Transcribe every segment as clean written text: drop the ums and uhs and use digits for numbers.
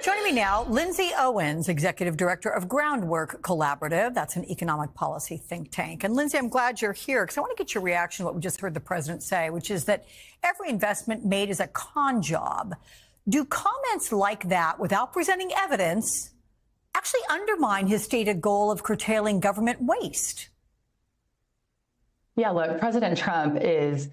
Joining me now, Lindsay Owens, Executive Director of Groundwork Collaborative. That's an economic policy think tank. And Lindsay, I'm glad you're here because I want to get your reaction to what we just heard the president say, which is that every investment made is a con job. Do comments like that, without presenting evidence, actually undermine his stated goal of curtailing government waste? Yeah, look, President Trump is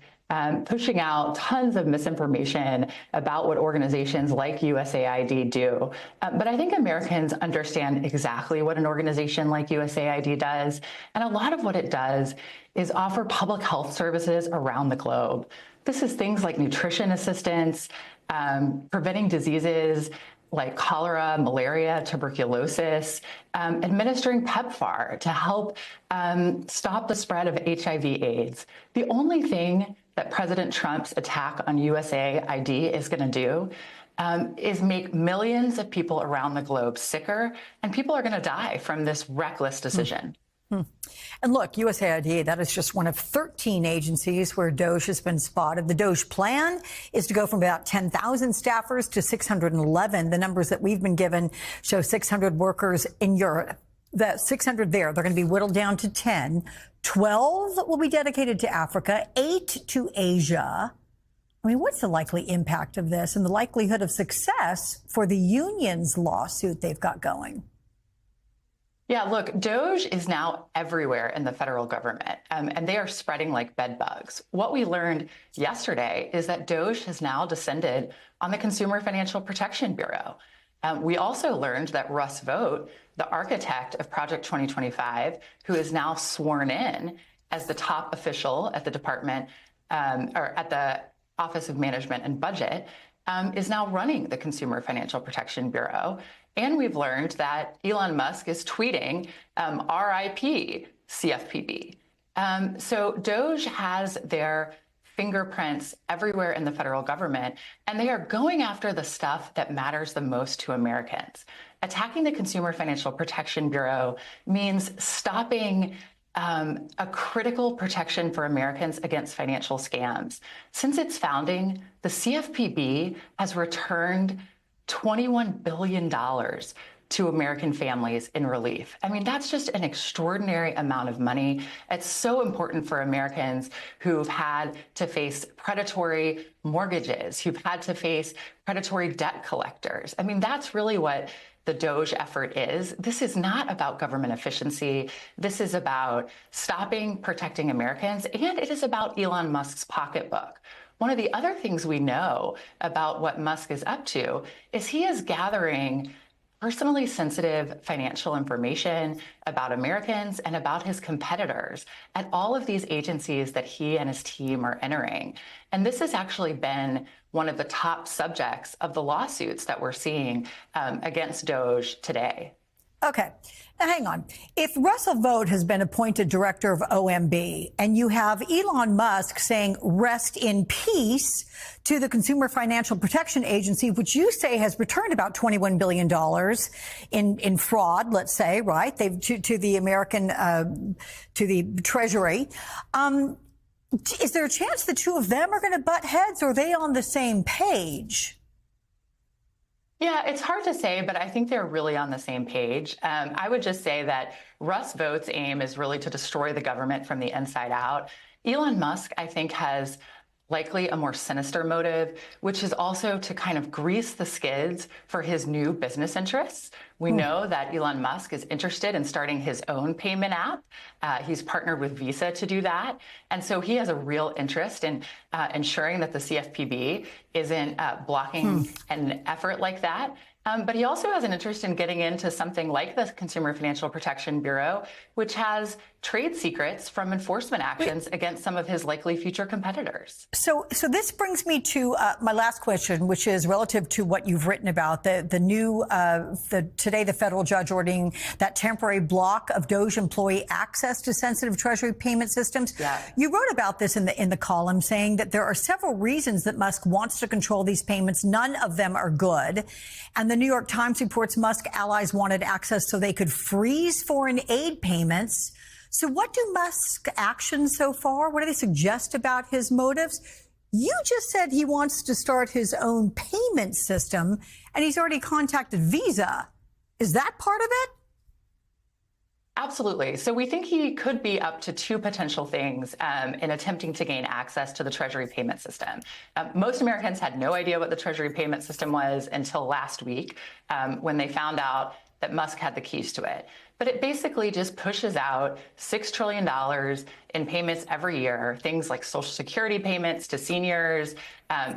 pushing out tons of misinformation about what organizations like USAID do. But I think Americans understand exactly what an organization like USAID does. And a lot of what it does is offer public health services around the globe. This is things like nutrition assistance, preventing diseases like cholera, malaria, tuberculosis, administering PEPFAR to help stop the spread of HIV/AIDS. The only thing that President Trump's attack on USAID is going to do is make millions of people around the globe sicker, and people are going to die from this reckless decision. And look, USAID, that is just one of 13 agencies where DOGE has been spotted. The DOGE plan is to go from about 10,000 staffers to 611. The numbers that we've been given show 600 workers in Europe. The 600 there, they're going to be whittled down to 10. 12 will be dedicated to Africa, 8 to Asia. I mean, what's the likely impact of this and the likelihood of success for the union's lawsuit they've got going? Yeah, look, DOGE is now everywhere in the federal government, and they are spreading like bed bugs. What we learned yesterday is that DOGE has now descended on the Consumer Financial Protection Bureau. We also learned that Russ Vought, the architect of Project 2025, who is now sworn in as the top official at the department or at the Office of Management and Budget, is now running the Consumer Financial Protection Bureau. And we've learned that Elon Musk is tweeting RIP CFPB. So DOGE has their fingerprints everywhere in the federal government, and they are going after the stuff that matters the most to Americans. Attacking the Consumer Financial Protection Bureau means stopping a critical protection for Americans against financial scams. Since its founding, the CFPB has returned $21 billion to American families in relief. I mean, that's just an extraordinary amount of money. It's so important for Americans who've had to face predatory mortgages, who've had to face predatory debt collectors. I mean, that's really what the DOGE effort is. This is not about government efficiency. This is about stopping, protecting Americans, and it is about Elon Musk's pocketbook. One of the other things we know about what Musk is up to is he is gathering personally sensitive financial information about Americans and about his competitors at all of these agencies that he and his team are entering. And this has actually been one of the top subjects of the lawsuits that we're seeing against DOGE today. Okay. Now, hang on. If Russell Vought has been appointed director of OMB and you have Elon Musk saying rest in peace to the Consumer Financial Protection Agency, which you say has returned about $21 billion in fraud, let's say, right? They've to the American, to the Treasury. Is there a chance the two of them are going to butt heads, or are they on the same page? Yeah, it's hard to say, but I think they're really on the same page. I would just say that Russ Vaught's aim is really to destroy the government from the inside out. Elon Musk, I think, has likely a more sinister motive, which is also to kind of grease the skids for his new business interests. We know that Elon Musk is interested in starting his own payment app. He's partnered with Visa to do that. And so he has a real interest in ensuring that the CFPB isn't blocking an effort like that. But he also has an interest in getting into something like the Consumer Financial Protection Bureau, which has trade secrets from enforcement actions against some of his likely future competitors. So this brings me to my last question, which is relative to what you've written about today the federal judge ordering that temporary block of DOGE employee access to sensitive Treasury payment systems. Yeah. You wrote about this in the column, saying that there are several reasons that Musk wants to control these payments. None of them are good. And the New York Times reports Musk allies wanted access so they could freeze foreign aid payments. So what do Musk's actions so far, what do they suggest about his motives? You just said he wants to start his own payment system, and he's already contacted Visa. Is that part of it? Absolutely. So we think he could be up to two potential things in attempting to gain access to the Treasury payment system. Most Americans had no idea what the Treasury payment system was until last week when they found out that Musk had the keys to it. But it basically just pushes out $6 trillion in payments every year, things like Social Security payments to seniors,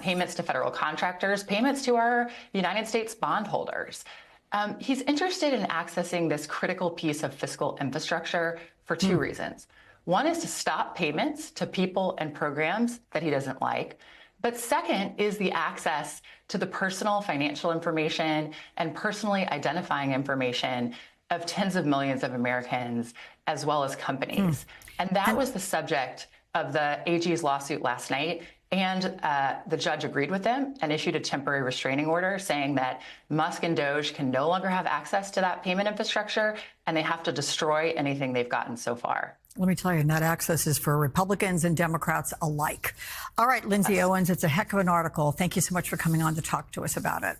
payments to federal contractors, payments to our United States bondholders. He's interested in accessing this critical piece of fiscal infrastructure for two reasons. One is to stop payments to people and programs that he doesn't like. But second is the access to the personal financial information and personally identifying information of tens of millions of Americans as well as companies. And that was the subject of the AG's lawsuit last night. And the judge agreed with them and issued a temporary restraining order saying that Musk and Doge can no longer have access to that payment infrastructure, and they have to destroy anything they've gotten so far. Let me tell you, that access is for Republicans and Democrats alike. All right, Lindsay Owens, it's a heck of an article. Thank you so much for coming on to talk to us about it.